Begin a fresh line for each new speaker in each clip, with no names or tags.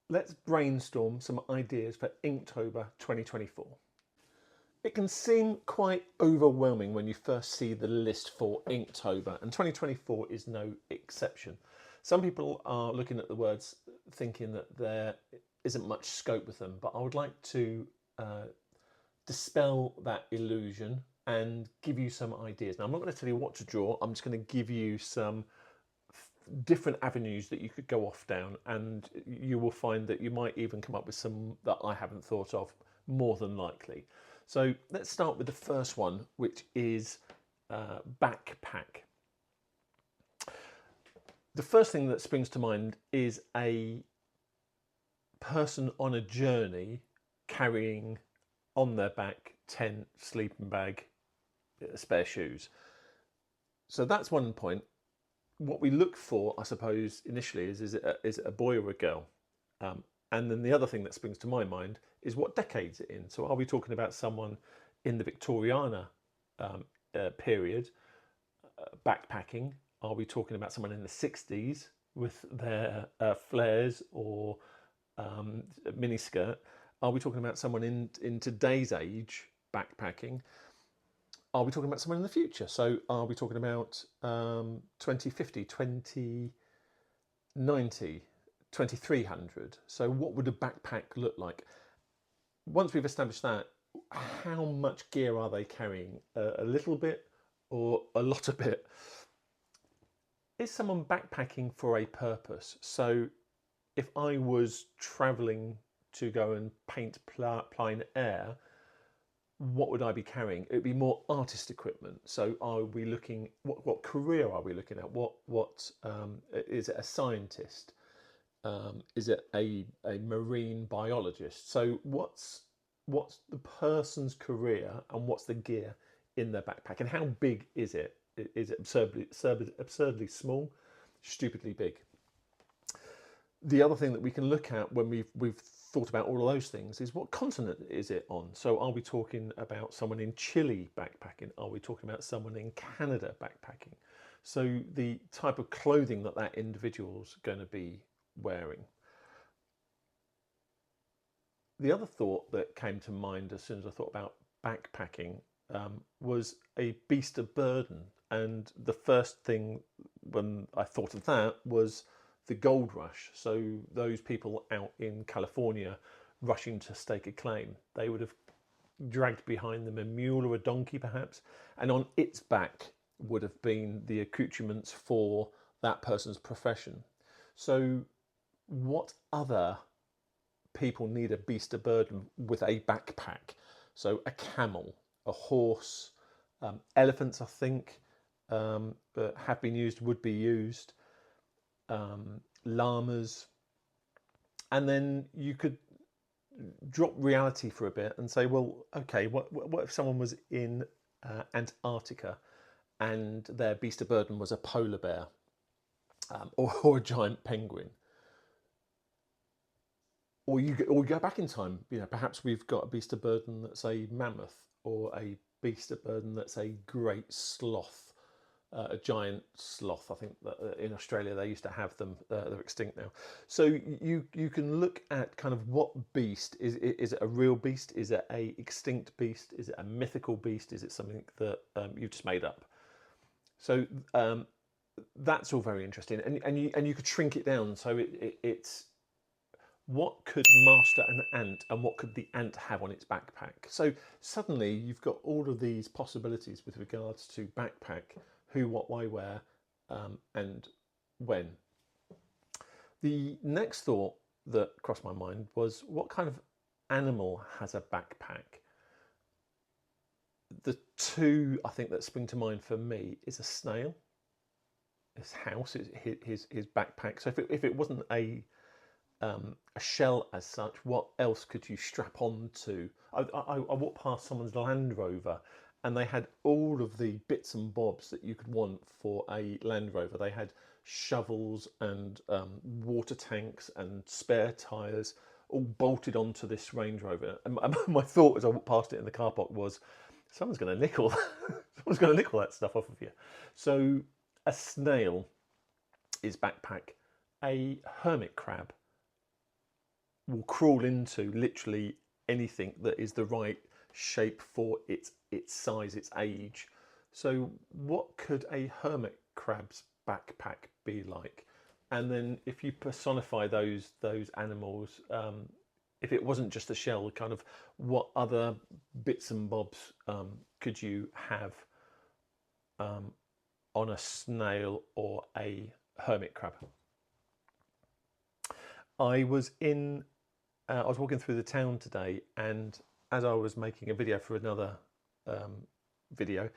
let's brainstorm some ideas for Inktober 2024. It can seem quite overwhelming when you first see the list for Inktober, and 2024 is no exception. Some people are looking at the words thinking that there isn't much scope with them, but I would like to dispel that illusion and give you some ideas. Now, I'm not going to tell you what to draw, I'm just going to give you some different avenues that you could go off down, and you will find that you might even come up with some that I haven't thought of, more than likely. So let's start with the first one, which is backpack. The first thing that springs to mind is a person on a journey carrying on their back tent, sleeping bag, spare shoes. So that's one point. What we look for, I suppose, initially is it a boy or a girl? And then the other thing that springs to my mind is what decade's it in. So are we talking about someone in the Victoriana period backpacking? Are we talking about someone in the 60s with their flares or miniskirt? Are we talking about someone in today's age backpacking? Are we talking about someone in the future? So are we talking about 2050, 2090, 2300? So what would a backpack look like? Once we've established that, how much gear are they carrying? A little bit or a lot of it? Is someone backpacking for a purpose? So if I was traveling to go and paint plein air, what would I be carrying? It would be more artist equipment. So are we looking, what career are we looking at? What is it a scientist? Is it a marine biologist? So what's the person's career and what's the gear in their backpack, and how big is it? Is it absurdly small, stupidly big? The other thing that we can look at when we've thought about all of those things is what continent is it on? So are we talking about someone in Chile backpacking? Are we talking about someone in Canada backpacking? So the type of clothing that that individual's going to be wearing. The other thought that came to mind as soon as I thought about backpacking was a beast of burden. And the first thing when I thought of that was the gold rush. So those people out in California rushing to stake a claim, they would have dragged behind them a mule or a donkey perhaps, and on its back would have been the accoutrements for that person's profession. So what other people need a beast of burden with a backpack? So a camel, a horse, elephants I think have been used, would be used, llamas. And then you could drop reality for a bit and say, well, okay, what if someone was in Antarctica and their beast of burden was a polar bear or a giant penguin? Or you go back in time, perhaps we've got a beast of burden that's a mammoth, or a beast of burden that's a great sloth, a giant sloth. I think that in Australia they used to have them, they're extinct now. So you can look at kind of what beast, is it a real beast? Is it a extinct beast? Is it a mythical beast? Is it something that you've just made up? So that's all very interesting, and you could shrink it down. So it's what could master an ant and what could the ant have on its backpack? So suddenly you've got all of these possibilities with regards to backpack, who, what, why, where, and when. The next thought that crossed my mind was, what kind of animal has a backpack? The two I think that spring to mind for me is a snail. His house, his backpack. So if it wasn't a shell as such, what else could you strap on to? I walked past someone's Land Rover and they had all of the bits and bobs that you could want for a Land Rover. They had shovels and water tanks and spare tyres all bolted onto this Range Rover. And my thought as I walked past it in the car park was, someone's going to nickel that stuff off of you. So a snail is backpack. A hermit crab will crawl into literally anything that is the right shape for its size, its age. So what could a hermit crab's backpack be like? And then if you personify those animals, if it wasn't just a shell, kind of what other bits and bobs could you have on a snail or a hermit crab? I was walking through the town today, and as I was making a video for another video,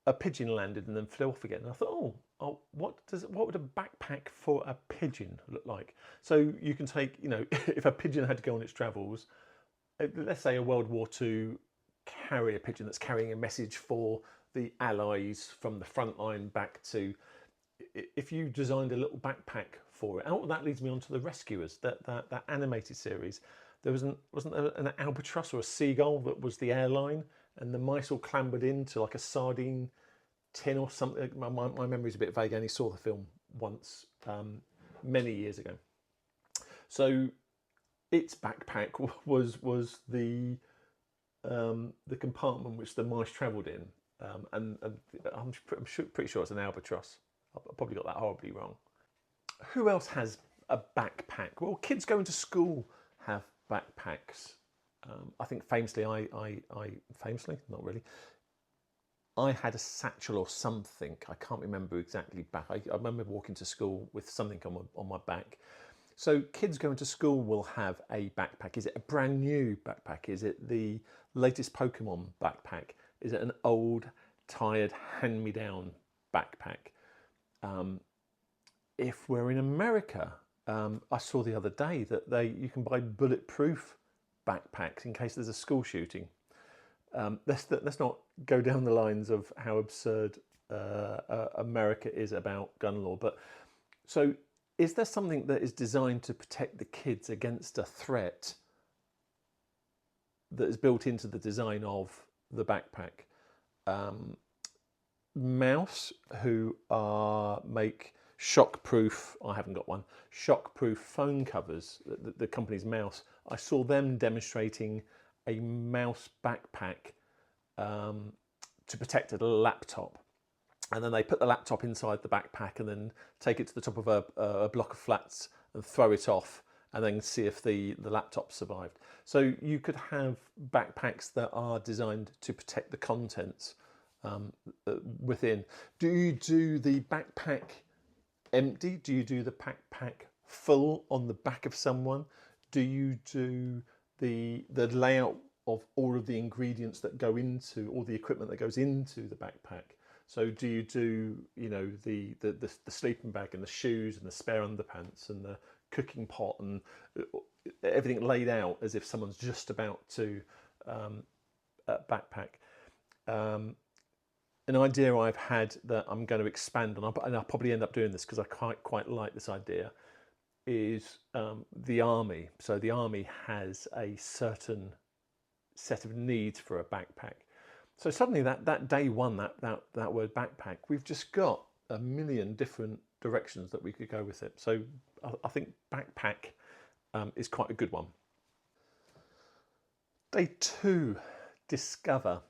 a pigeon landed and then flew off again. And I thought, oh, what would a backpack for a pigeon look like? So you can take, if a pigeon had to go on its travels, let's say a World War II carrier pigeon that's carrying a message for the Allies from the front line back to, if you designed a little backpack for it. Oh, that leads me on to the Rescuers, that animated series. There wasn't there an albatross or a seagull that was the airline, and the mice all clambered into like a sardine tin or something. My memory's a bit vague. I only saw the film once, many years ago. So its backpack was the compartment which the mice travelled in, and I'm pretty sure it's an albatross. I probably got that horribly wrong. Who else has a backpack? Well, kids going to school have backpacks. I think famously, famously, not really, I had a satchel or something. I can't remember exactly back. I remember walking to school with something on my back. So kids going to school will have a backpack. Is it a brand new backpack? Is it the latest Pokemon backpack? Is it an old, tired, hand-me-down backpack? If we're in America, I saw the other day that you can buy bulletproof backpacks in case there's a school shooting. Let's not go down the lines of how absurd America is about gun law. But so, is there something that is designed to protect the kids against a threat that is built into the design of the backpack? Mouse, who make shockproof, I haven't got one, shockproof phone covers, the company's Mouse. I saw them demonstrating a mouse backpack to protect a laptop. And then they put the laptop inside the backpack and then take it to the top of a block of flats and throw it off and then see if the laptop survived. So you could have backpacks that are designed to protect the contents within. Do you do the backpack empty? Do you do the backpack full on the back of someone? Do you do the layout of all of the ingredients that go into, all the equipment that goes into the backpack? So do you do, the sleeping bag and the shoes and the spare underpants and the cooking pot and everything laid out as if someone's just about to backpack? An idea I've had that I'm going to expand on, and I'll probably end up doing this because I quite like this idea, is the army. So the army has a certain set of needs for a backpack. So suddenly that day one, that word backpack, we've just got a million different directions that we could go with it. So I think backpack is quite a good one. Day 2, discover.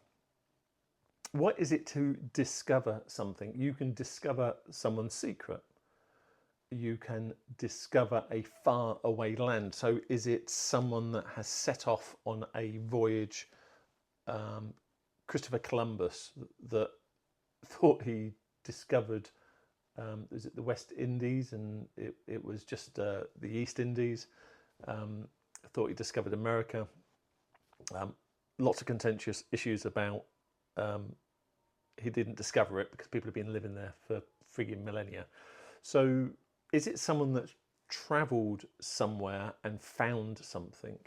What is it to discover something? You can discover someone's secret. You can discover a far away land. So is it someone that has set off on a voyage, Christopher Columbus, that thought he discovered, is it the West Indies, and it was just the East Indies, thought he discovered America. Lots of contentious issues about he didn't discover it because people have been living there for frigging millennia. So is it someone that's travelled somewhere and found something?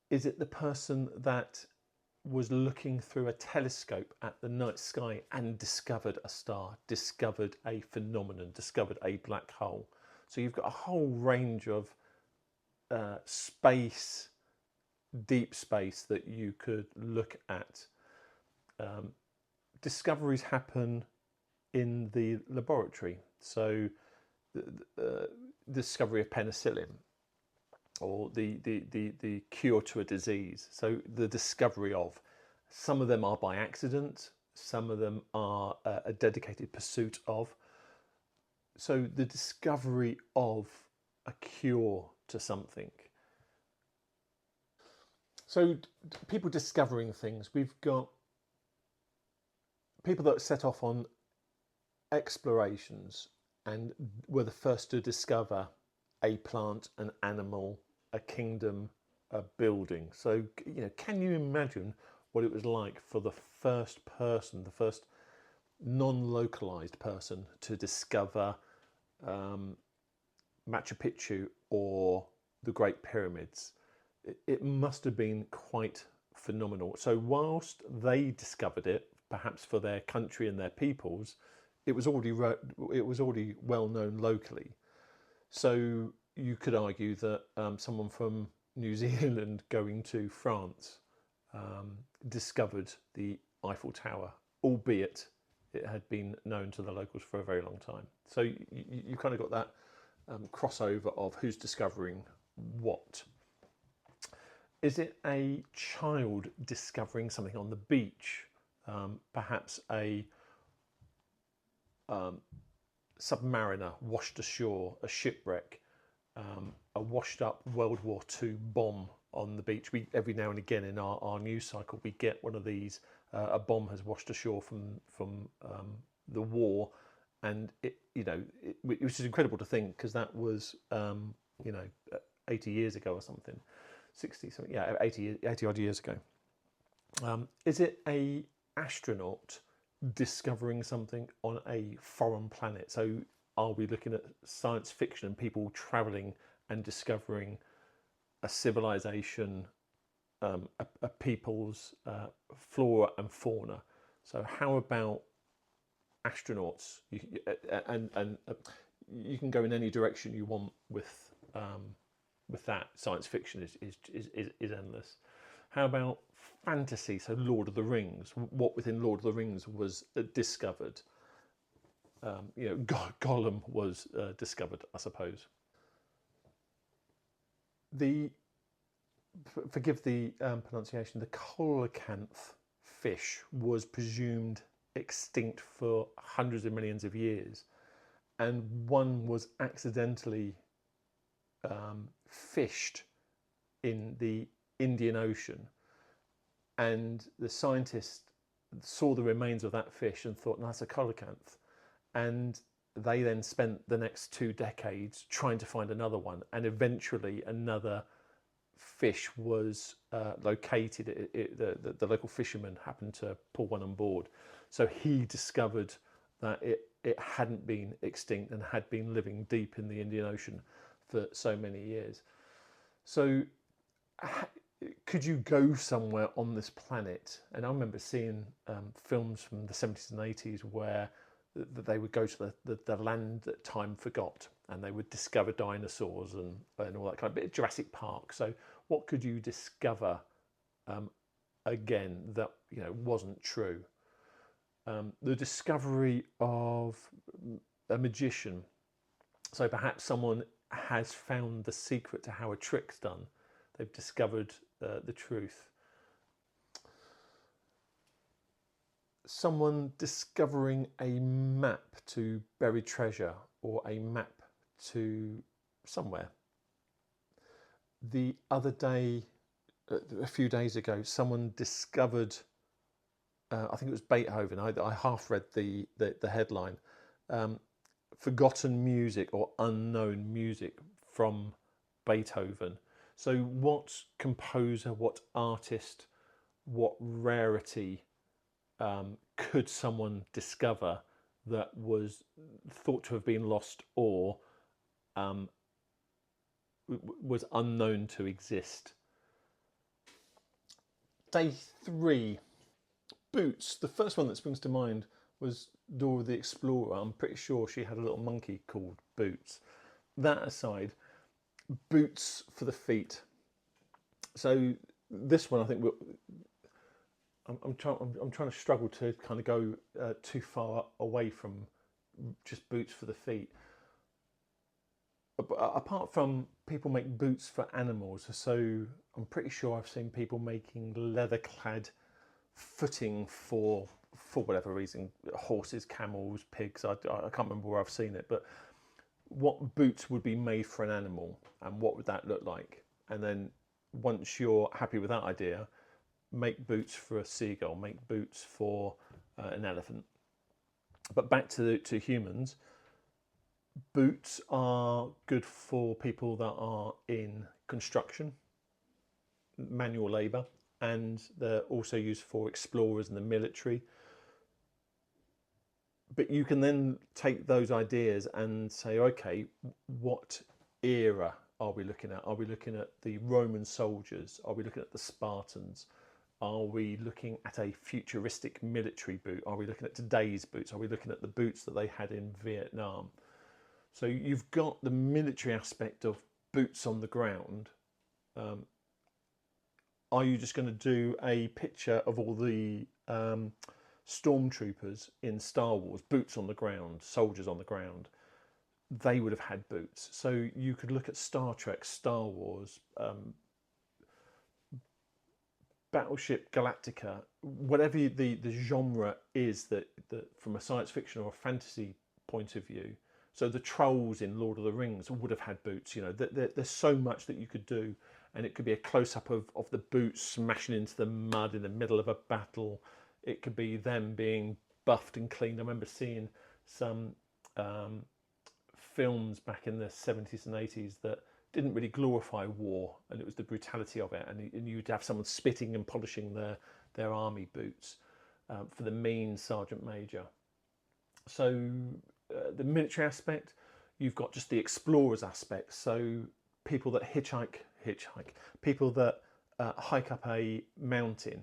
Is it the person that was looking through a telescope at the night sky and discovered a star, discovered a phenomenon, discovered a black hole? So you've got a whole range of space, deep space that you could look at. Discoveries happen in the laboratory. So discovery of penicillin, or the cure to a disease. So the discovery of, some of them are by accident, some of them are a dedicated pursuit of. So the discovery of a cure to something. So people discovering things. We've got people that set off on explorations and were the first to discover a plant, an animal, a kingdom, a building. So, can you imagine what it was like for the first person, the first non-localized person to discover Machu Picchu or the Great Pyramids? It must have been quite phenomenal. So whilst they discovered it, perhaps for their country and their peoples, it was already well known locally. So you could argue that someone from New Zealand going to France discovered the Eiffel Tower, albeit it had been known to the locals for a very long time. So you kind of got that crossover of who's discovering what. Is it a child discovering something on the beach? Perhaps a submariner washed ashore, a shipwreck, a washed up World War II bomb on the beach. We, every now and again in our news cycle, we get one of these. A bomb has washed ashore from the war, and which is incredible to think, because that was 80 years ago or something. 60 something, yeah, 80 odd years ago. Is it a astronaut discovering something on a foreign planet? So are we looking at science fiction and people travelling and discovering a civilization, a people's flora and fauna? So how about astronauts? And you can go in any direction you want with that. Science fiction is endless. How about fantasy? So Lord of the Rings. What within Lord of the Rings was discovered? Gollum was discovered, I suppose. Forgive the pronunciation, the coelacanth fish was presumed extinct for hundreds of millions of years, and one was accidentally fished in the Indian Ocean, and the scientists saw the remains of that fish and thought, no, that's a coelacanth, and they then spent the next 2 decades trying to find another one, and eventually another fish was located. The local fisherman happened to pull one on board, so he discovered that it hadn't been extinct and had been living deep in the Indian Ocean for so many years. So could you go somewhere on this planet? And I remember seeing films from the 70s and 80s where they would go to the land that time forgot, and they would discover dinosaurs and all that kind of bit of Jurassic Park. So what could you discover again that wasn't true? The discovery of a magician. So perhaps someone has found the secret to how a trick's done. They've discovered the truth. Someone discovering a map to buried treasure, or a map to somewhere. The other day, a few days ago, someone discovered, I think it was Beethoven, I half read the headline, forgotten music or unknown music from Beethoven. So what composer, what artist, what rarity could someone discover that was thought to have been lost, or was unknown to exist? Day 3, boots. The first one that springs to mind was Dora the Explorer. I'm pretty sure she had a little monkey called Boots. That aside, boots for the feet. So this one, I think I'm trying to struggle to kind of go too far away from just boots for the feet. apart from people make boots for animals, so I'm pretty sure I've seen people making leather-clad footing for whatever reason, horses, camels, pigs. I can't remember where I've seen it, but what boots would be made for an animal, and what would that look like? And then once you're happy with that idea, make boots for a seagull, make boots for an elephant. But back to humans, boots are good for people that are in construction, manual labour, and they're also used for explorers and the military. But you can then take those ideas and say, okay, what era are we looking at? Are we looking at the Roman soldiers? Are we looking at the Spartans? Are we looking at a futuristic military boot? Are we looking at today's boots? Are we looking at the boots that they had in Vietnam? So you've got the military aspect of boots on the ground. Are you just going to do a picture of all the stormtroopers in Star Wars, boots on the ground, soldiers on the ground? They would have had boots. So you could look at Star Trek, Star Wars, Battleship Galactica, whatever the genre is that from a science fiction or a fantasy point of view. So the trolls in Lord of the Rings would have had boots. You know, there's so much that you could do, and it could be a close-up of the boots smashing into the mud in the middle of a battle. It could be them being buffed and cleaned. I remember seeing some films back in the 70s and 80s that didn't really glorify war, and it was the brutality of it. And you'd have someone spitting and polishing their army boots for the mean sergeant major. So the military aspect, you've got just the explorers aspect. So people that hitchhike, people that hike up a mountain,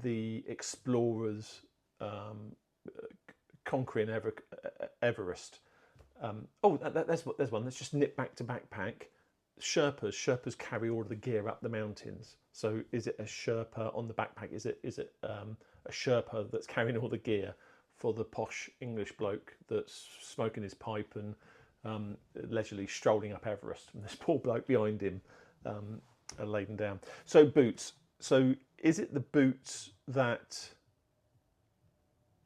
the explorers conquering Everest. There's one. Let's just nip back to backpack. Sherpas carry all of the gear up the mountains. So is it a Sherpa on the backpack? Is it a Sherpa that's carrying all the gear for the posh English bloke that's smoking his pipe and leisurely strolling up Everest, and this poor bloke behind him are laden down? So boots. So is it the boots that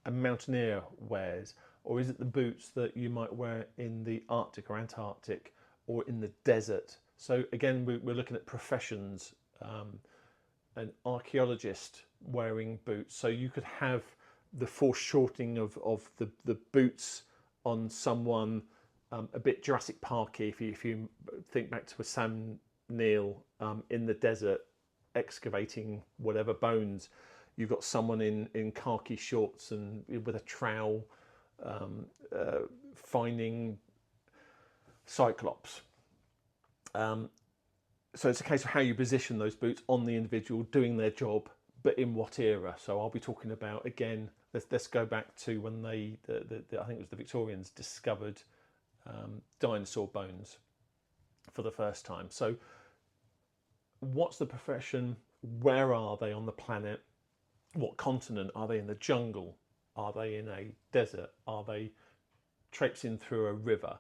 a mountaineer wears, or is it the boots that you might wear in the Arctic or Antarctic or in the desert? So again, we're looking at professions. An archaeologist wearing boots. So you could have the foreshortening of the boots on someone a bit Jurassic Parky. If you think back to a Sam Neill in the desert excavating whatever bones, you've got someone in khaki shorts and with a trowel finding Cyclops. So it's a case of how you position those boots on the individual doing their job, but in what era. So I'll be talking about, again, let's go back to when I think it was the Victorians discovered dinosaur bones for the first time. So what's the profession? Where are they on the planet? What continent? Are they in the jungle? Are they in a desert? Are they traipsing through a river?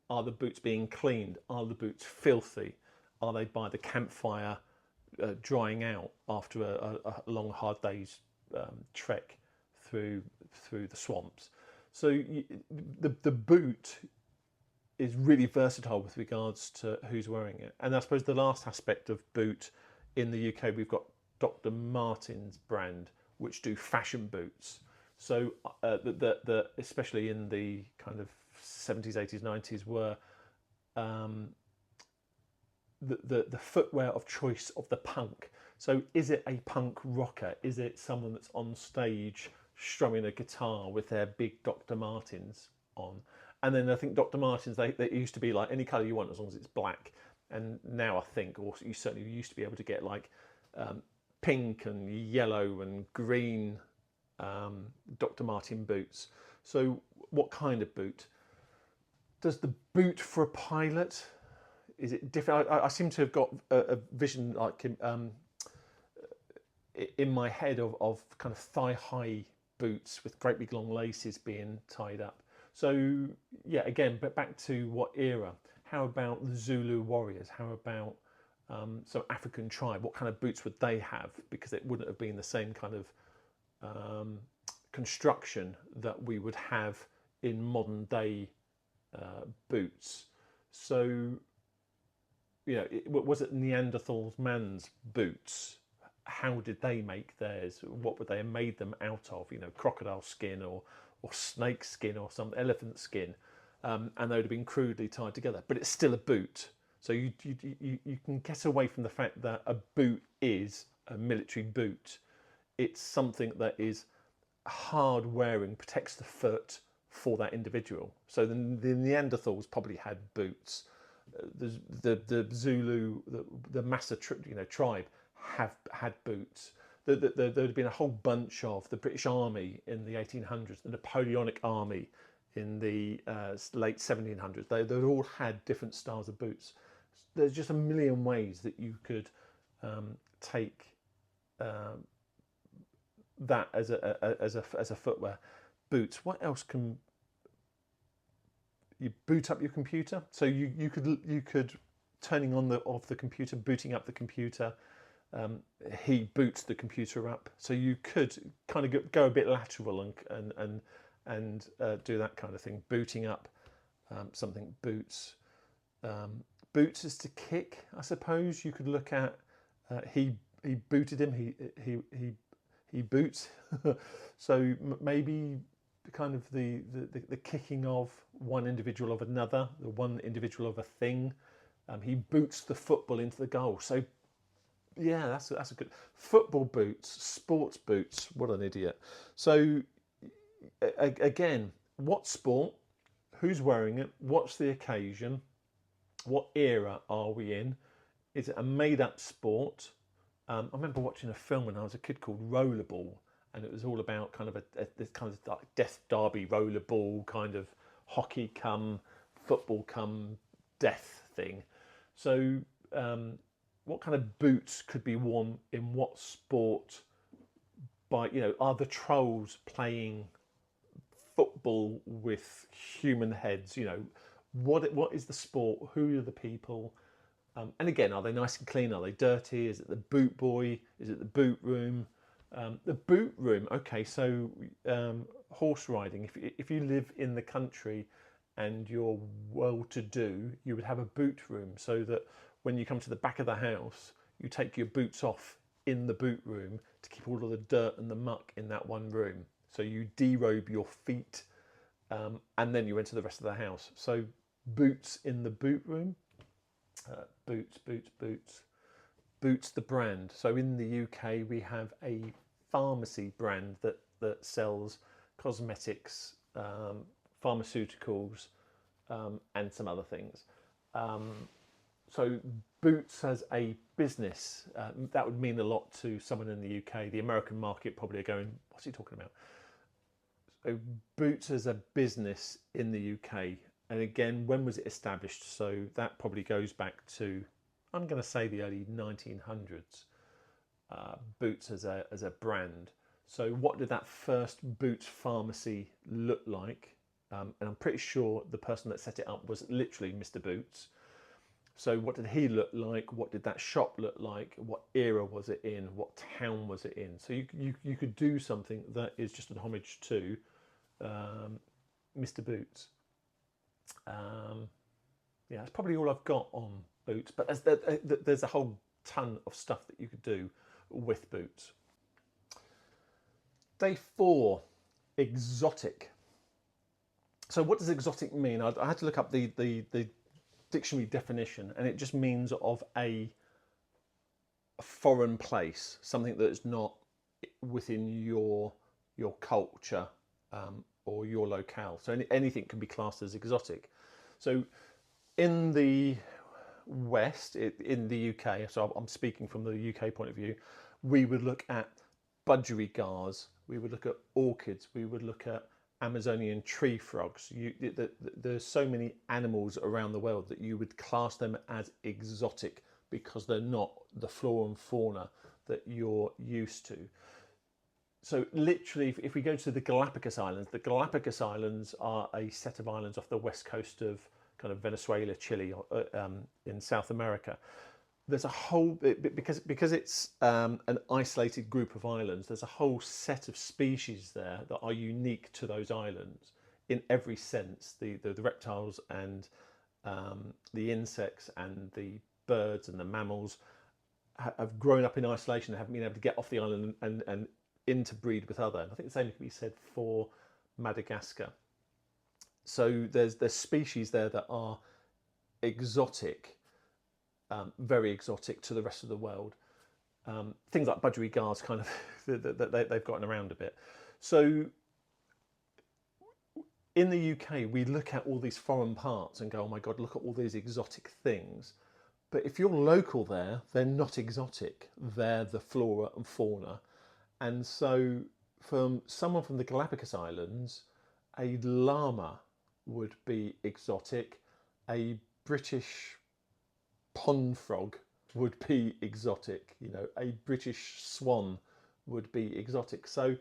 Are the boots being cleaned? Are the boots filthy? Are they by the campfire drying out after a long, hard day's trek through the swamps? So the boot is really versatile with regards to who's wearing it. And I suppose the last aspect of boot in the UK, we've got Dr. Martens brand, which do fashion boots. So especially in the kind of 70s, 80s, 90s, were the footwear of choice of the punk. So is it a punk rocker? Is it someone that's on stage strumming a guitar with their big Dr. Martens on? And then I think Dr. Martens, they used to be like any colour you want as long as it's black. And now I think, or you certainly used to be able to get like pink and yellow and green Dr. Martens boots. So what kind of boot? Does the boot for a pilot, is it different? I seem to have got a vision like in my head of kind of thigh-high boots with great big long laces being tied up. So yeah, again, but back to what era? How about the Zulu warriors? How about some African tribe? What kind of boots would they have? Because it wouldn't have been the same kind of construction that we would have in modern day boots. So, was it Neanderthal man's boots? How did they make theirs? What would they have made them out of? Crocodile skin or snake skin or some elephant skin, and they would have been crudely tied together. But it's still a boot, so you can get away from the fact that a boot is a military boot. It's something that is hard wearing, protects the foot for that individual. So the Neanderthals probably had boots. The Zulu, the Massa tribe have had boots. There had been a whole bunch of the British Army in the 1800s, the Napoleonic Army in the late 1700s. They all had different styles of boots. There's just a million ways that you could take that as a footwear. Boots. What else can you boot up your computer? So you could turning on off the computer, booting up the computer. He boots the computer up, so you could kind of go a bit lateral and do that kind of thing. Booting up something. Boots is to kick, I suppose. You could look at he booted him. He boots. So maybe kind of the kicking of one individual of another, the one individual of a thing. He boots the football into the goal. So yeah, that's a good football boots, sports boots. What an idiot! So again, what sport? Who's wearing it? What's the occasion? What era are we in? Is it a made-up sport? I remember watching a film when I was a kid called Rollerball, and it was all about kind of this kind of like death derby rollerball kind of hockey come football come death thing. So what kind of boots could be worn in what sport? By are the trolls playing football with human heads? What is the sport? Who are the people? And again, are they nice and clean? Are they dirty? Is it the boot boy? Is it the boot room? The boot room. Okay, so horse riding. If you live in the country and you're well-to-do, you would have a boot room, so that when you come to the back of the house, you take your boots off in the boot room to keep all of the dirt and the muck in that one room. So you derobe your feet, and then you enter the rest of the house. So boots in the boot room. Boots, the brand. So in the UK, we have a pharmacy brand that sells cosmetics, pharmaceuticals, and some other things. So Boots as a business, that would mean a lot to someone in the UK. The American market probably are going, what's he talking about? So Boots as a business in the UK. And again, when was it established? So that probably goes back to, I'm going to say the early 1900s. Boots as a brand. So what did that first Boots pharmacy look like? And I'm pretty sure the person that set it up was literally Mr. Boots. So what did he look like? What did that shop look like? What era was it in? What town was it in? So you could do something that is just an homage to Mr. Boots. Yeah, that's probably all I've got on Boots, but there's a whole ton of stuff that you could do with Boots. Day 4, exotic. So what does exotic mean? I had to look up the dictionary definition, and it just means of a foreign place, something that is not within your culture or your locale. So anything can be classed as exotic. So in the West, in the UK, so I'm speaking from the UK point of view, we would look at budgerigars, we would look at orchids, we would look at Amazonian tree frogs. There's so many animals around the world that you would class them as exotic because they're not the flora and fauna that you're used to. So literally, if we go to the Galapagos Islands are a set of islands off the west coast of kind of Venezuela, Chile, in South America. There's a whole, because it's an isolated group of islands, there's a whole set of species there that are unique to those islands in every sense. The reptiles and the insects and the birds and the mammals have grown up in isolation and haven't been able to get off the island and interbreed with other. And I think the same can be said for Madagascar. So there's species there that are exotic, very exotic to the rest of the world. Things like budgerigars, kind of, they've gotten around a bit. So in the UK, we look at all these foreign parts and go, oh my God, look at all these exotic things. But if you're local there, they're not exotic. They're the flora and fauna. And so from someone from the Galapagos Islands, a llama would be exotic. A British pond frog would be exotic. You know, a British swan would be exotic. So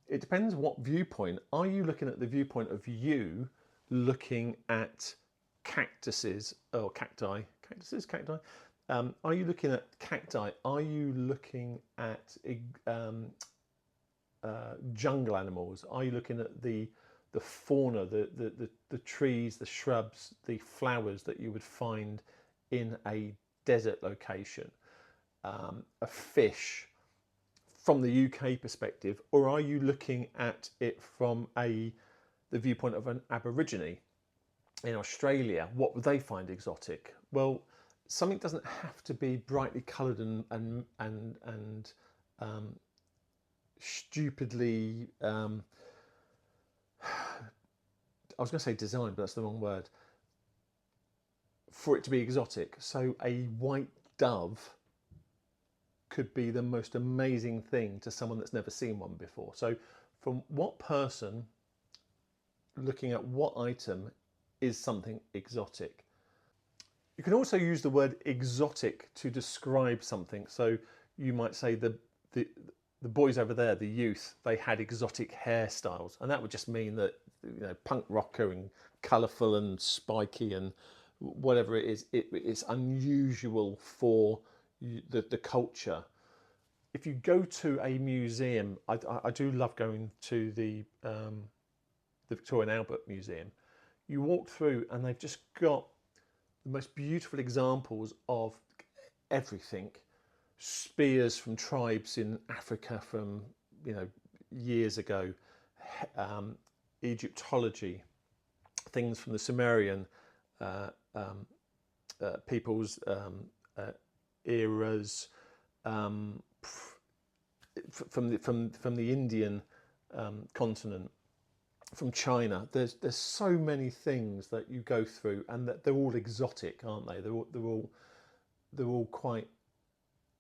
it depends what viewpoint. Are you looking at the viewpoint of you looking at cactuses or cacti? Cactuses, cacti? Are you looking at cacti? Are you looking at jungle animals? Are you looking at the fauna, the trees, the shrubs, the flowers that you would find in a desert location? A fish from the UK perspective, or are you looking at it from the viewpoint of an Aborigine in Australia? What would they find exotic? Well, something doesn't have to be brightly coloured and stupidly. I was going to say designed, but that's the wrong word. For it to be exotic, so a white dove could be the most amazing thing to someone that's never seen one before. So, from what person looking at what item is something exotic? You can also use the word exotic to describe something. So you might say the boys over there, the youth, they had exotic hairstyles, and that would just mean that, you know, punk rocker and colourful and spiky and whatever it is, it's unusual for the culture. If you go to a museum, I do love going to the Victoria and Albert Museum. You walk through and they've just got the most beautiful examples of everything. Spears from tribes in Africa from, you know, years ago, Egyptology, things from the Sumerian people's eras, from the Indian continent, from China. There's so many things that you go through, and that they're all exotic, aren't they? They're all quite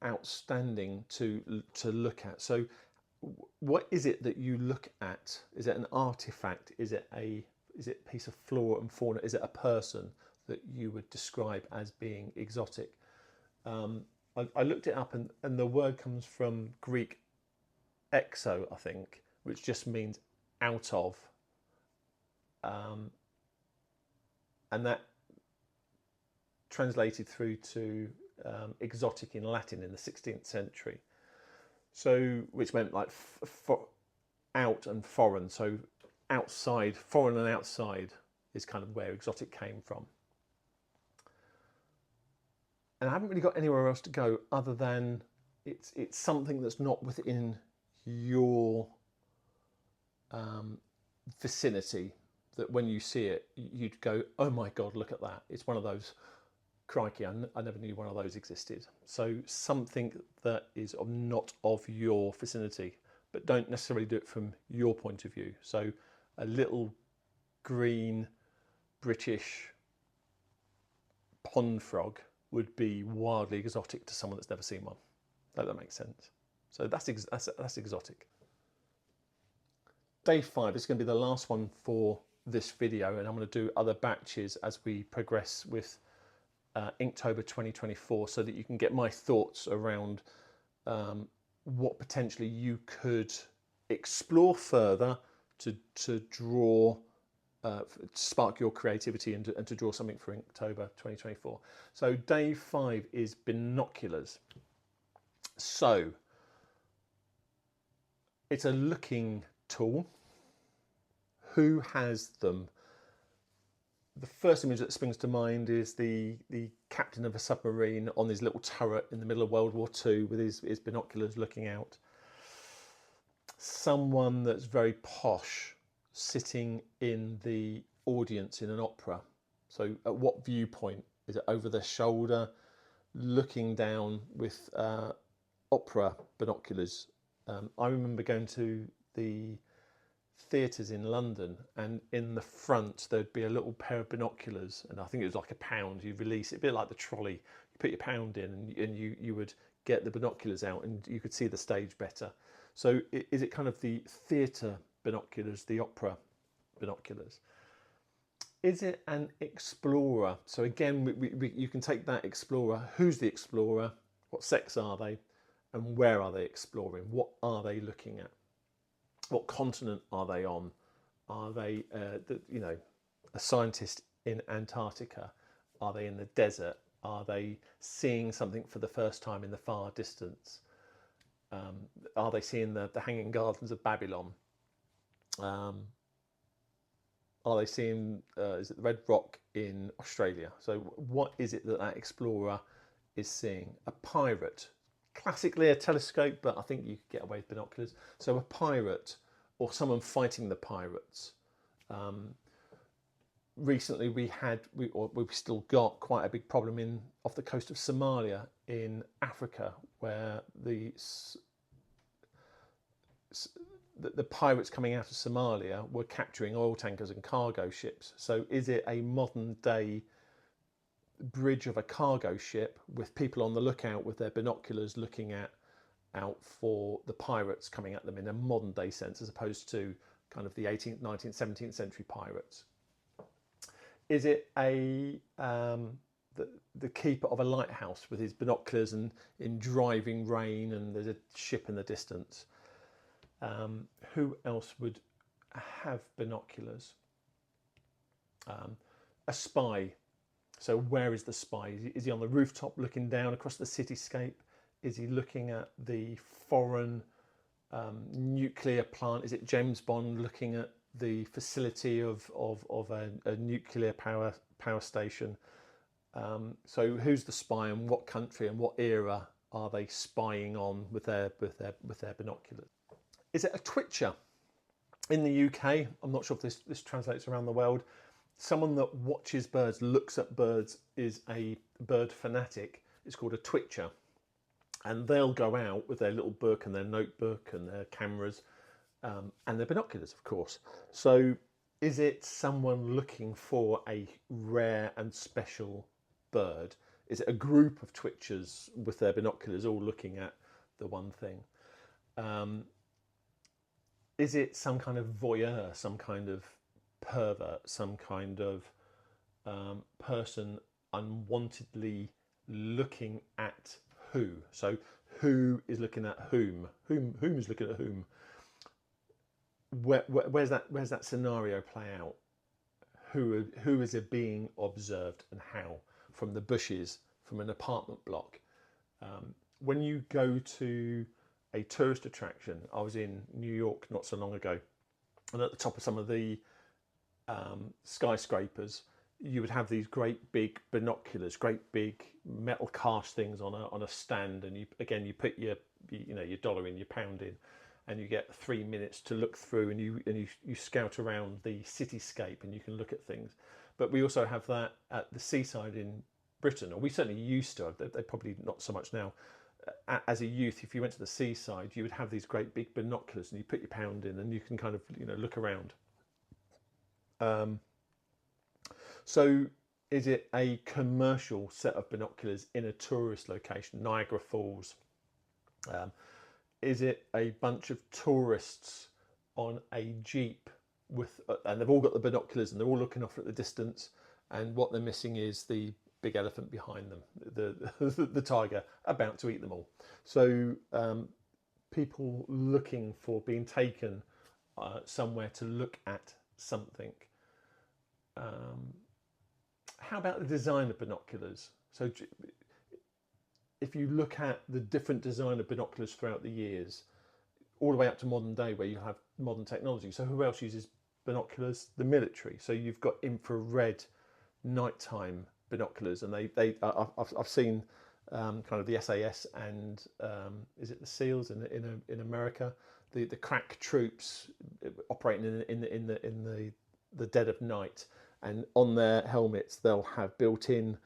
outstanding to look at. So what is it that you look at? Is it an artifact? Is it a piece of flora and fauna? Is it a person that you would describe as being exotic? I looked it up, and the word comes from Greek exo, I think, which just means out of. And that translated through to exotic in Latin in the 16th century. So, which meant like out and foreign. So outside, foreign and outside is kind of where exotic came from. And I haven't really got anywhere else to go other than it's something that's not within your vicinity, that when you see it, you'd go, oh my God, look at that. It's one of those, crikey, I never knew one of those existed. So something that is not of your vicinity, but don't necessarily do it from your point of view. So a little green British pond frog would be wildly exotic to someone that's never seen one. Hope that makes sense. So that's exotic. Day 5 is going to be the last one for this video, and I'm going to do other batches as we progress with Inktober 2024, so that you can get my thoughts around what potentially you could explore further, to draw, spark your creativity, and to draw something for Inktober 2024. So day 5 is binoculars. So it's a looking tool. Who has them? The first image that springs to mind is the captain of a submarine on his little turret in the middle of World War II with his binoculars looking out. Someone that's very posh sitting in the audience in an opera. So at what viewpoint? Is it over their shoulder, looking down with opera binoculars? I remember going to the theatres in London, and in the front there'd be a little pair of binoculars, and I think it was like £1. You release it, a bit like the trolley. You put your £1 in, and you would get the binoculars out, and you could see the stage better. So is it kind of the theatre binoculars, the opera binoculars? Is it an explorer? So again, you can take that explorer. Who's the explorer? What sex are they? And where are they exploring? What are they looking at? What continent are they on? Are they, a scientist in Antarctica? Are they in the desert? Are they seeing something for the first time in the far distance? Are they seeing the Hanging Gardens of Babylon? Are they seeing, is it the Red Rock in Australia? So what is it that explorer is seeing? A pirate. Classically a telescope, but I think you could get away with binoculars. So a pirate, or someone fighting the pirates. Recently we've still got quite a big problem off the coast of Somalia in Africa, where the pirates coming out of Somalia were capturing oil tankers and cargo ships. So is it a modern day bridge of a cargo ship with people on the lookout with their binoculars looking out for the pirates coming at them in a modern day sense, as opposed to kind of the 18th, 19th, 17th century pirates? Is it the keeper of a lighthouse with his binoculars and in driving rain, and there's a ship in the distance? Who else would have binoculars? A spy. So where is the spy? Is he on the rooftop looking down across the cityscape? Is he looking at the foreign nuclear plant? Is it James Bond looking at the facility of a nuclear power station? So who's the spy, and what country and what era are they spying on with their binoculars? Is it a twitcher? In the UK, I'm not sure if this translates around the world. Someone that watches birds, looks at birds, is a bird fanatic. It's called a twitcher. And they'll go out with their little book and their notebook and their cameras and their binoculars, of course. So is it someone looking for a rare and special bird? Is it a group of twitchers with their binoculars all looking at the one thing? Is it some kind of voyeur, some kind of pervert, some kind of person unwantedly looking at who? So who is looking at whom? Whom is looking at whom? Where's that scenario play out? Who is it being observed, and how? From the bushes, from an apartment block. When you go to a tourist attraction, I was in New York not so long ago, and at the top of some of the skyscrapers, you would have these great big binoculars, great big metal cast things on a stand, and you put your dollar in, your pound in, and you get 3 minutes to look through, and you scout around the cityscape, and you can look at things. But we also have that at the seaside in Britain, or we certainly used to. They probably not so much now. As a youth, if you went to the seaside, you would have these great big binoculars, and you put your pound in, and you can kind of look around. So is it a commercial set of binoculars in a tourist location, Niagara Falls? Is it a bunch of tourists on a jeep and they've all got the binoculars and they're all looking off at the distance, and what they're missing is the big elephant behind them, the tiger about to eat them all? So people looking for being taken somewhere to look at something. How about the design of binoculars? So if you look at the different design of binoculars throughout the years, all the way up to modern day where you have modern technology. So who else uses binoculars? The military. So you've got infrared nighttime binoculars, and I've seen kind of the SAS and is it the SEALs in America, the crack troops operating in the dead of night, and on their helmets they'll have built-in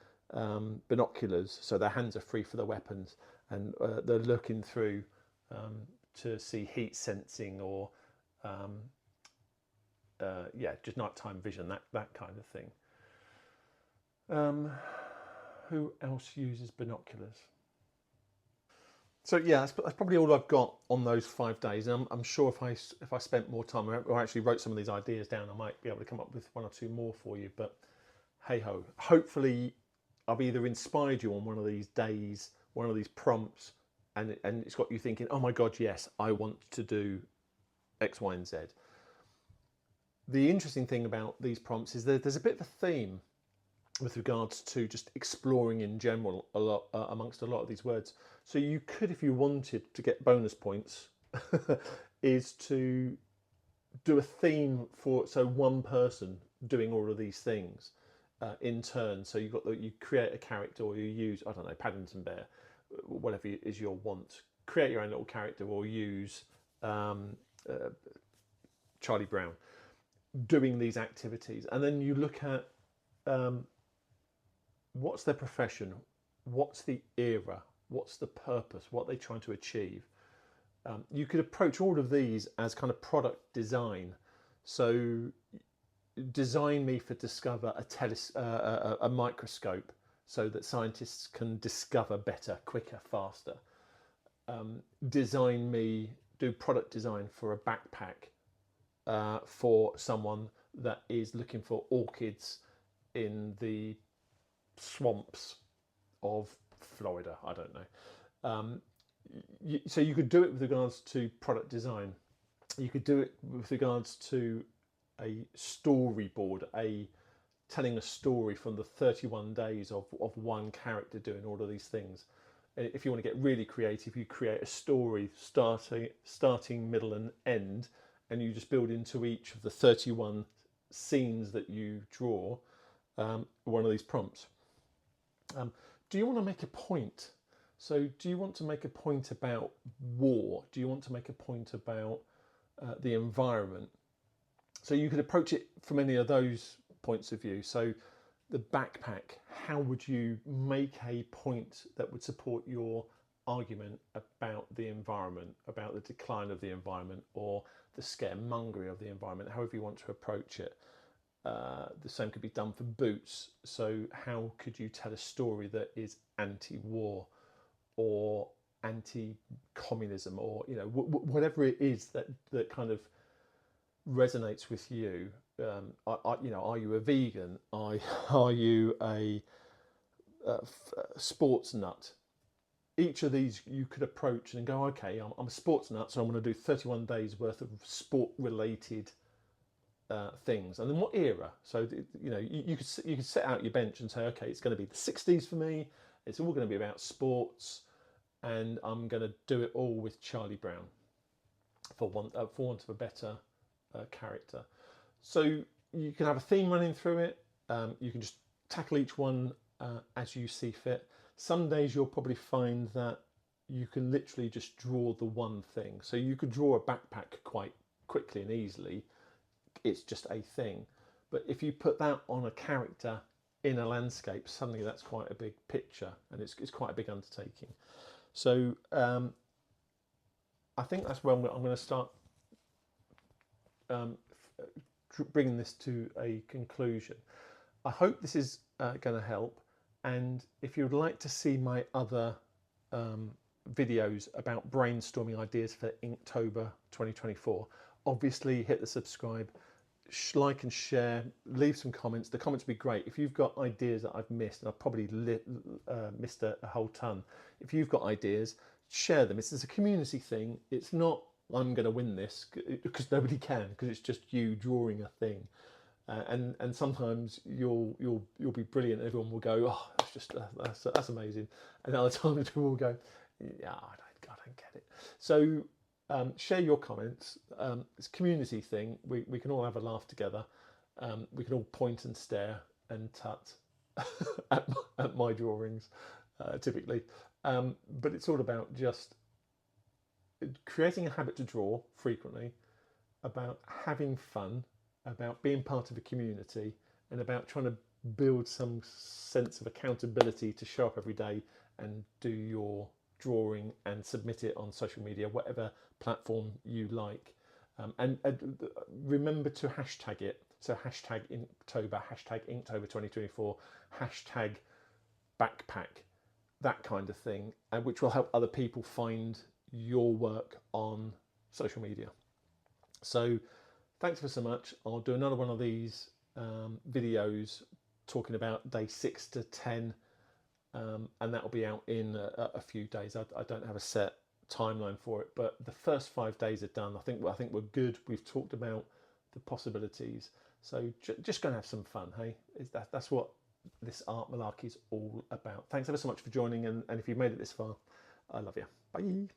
binoculars, so their hands are free for the weapons, and they're looking through to see heat sensing or just nighttime vision, that kind of thing. Who else uses binoculars? So yeah, that's probably all I've got on those 5 days. And I'm sure if I spent more time or actually wrote some of these ideas down, I might be able to come up with 1 or 2 more for you. But hey ho, hopefully I've either inspired you on one of these days, one of these prompts, and it's got you thinking, oh my God, yes, I want to do X, Y, and Z. The interesting thing about these prompts is that there's a bit of a theme with regards to just exploring in general a lot amongst a lot of these words. So you could, if you wanted to get bonus points, is to do a theme for one person doing all of these things in turn. So you create a character, or you use, I don't know, Paddington Bear, whatever is your want. Create your own little character, or use Charlie Brown doing these activities, and then you look at what's their profession, what's the era, what's the purpose, what they're trying to achieve. You could approach all of these as kind of product design. So design me for discover a microscope so that scientists can discover better, quicker, faster. Design me, do product design for a backpack for someone that is looking for orchids in the swamps of Florida. I don't know. So you could do it with regards to product design. You could do it with regards to a storyboard, telling a story from the 31 days of one character doing all of these things. If you want to get really creative, you create a story starting, middle, and end, and you just build into each of the 31 scenes that you draw one of these prompts. Do you want to make a point? So do you want to make a point about war? Do you want to make a point about the environment? So you could approach it from any of those points of view. So the backpack, how would you make a point that would support your argument about the environment, about the decline of the environment, or the scaremongery of the environment, however you want to approach it? The same could be done for boots. So how could you tell a story that is anti-war or anti-communism, or whatever it is that kind of resonates with you? Are you a vegan? Are you a sports nut? Each of these you could approach and go, okay, I'm a sports nut, so I'm going to do 31 days worth of sport related things. And then what era? So you could set out your bench and say, okay, it's going to be the 60s for me. It's all going to be about sports, and I'm going to do it all with Charlie Brown, for want of a better character. So you can have a theme running through it. You can just tackle each one as you see fit. Some days you'll probably find that you can literally just draw the one thing. So you could draw a backpack quite quickly and easily. It's just a thing. But if you put that on a character in a landscape, suddenly that's quite a big picture, and it's quite a big undertaking. So I think that's where I'm going to start bringing this to a conclusion. I hope this is going to help, and if you would like to see my other videos about brainstorming ideas for Inktober 2024, obviously hit the subscribe, like and share, leave some comments. The comments would be great. If you've got ideas that I've missed, and I've probably missed a whole ton, if you've got ideas, share them. It's a community thing. It's not I'm going to win this because nobody can, because it's just you drawing a thing. And sometimes you'll be brilliant. Everyone will go, oh, that's just that's amazing. And other times people will go, yeah, I don't get it. So share your comments. It's a community thing. We can all have a laugh together. We can all point and stare and tut at my drawings, typically. But it's all about just creating a habit to draw frequently, about having fun, about being part of a community, and about trying to build some sense of accountability to show up every day and do your drawing and submit it on social media, whatever platform you like. And remember to hashtag it. So hashtag Inktober, hashtag Inktober 2024, hashtag backpack, that kind of thing, which will help other people find your work on social media. So thanks ever so much. I'll do another one of these videos talking about day 6 to 10, and that will be out in a few days. I don't have a set timeline for it, but the first 5 days are done. I think we're good. We've talked about the possibilities, so just go and have some fun. Hey, that's what this art malarkey is all about. Thanks ever so much for joining, and if you've made it this far, I love you. Bye.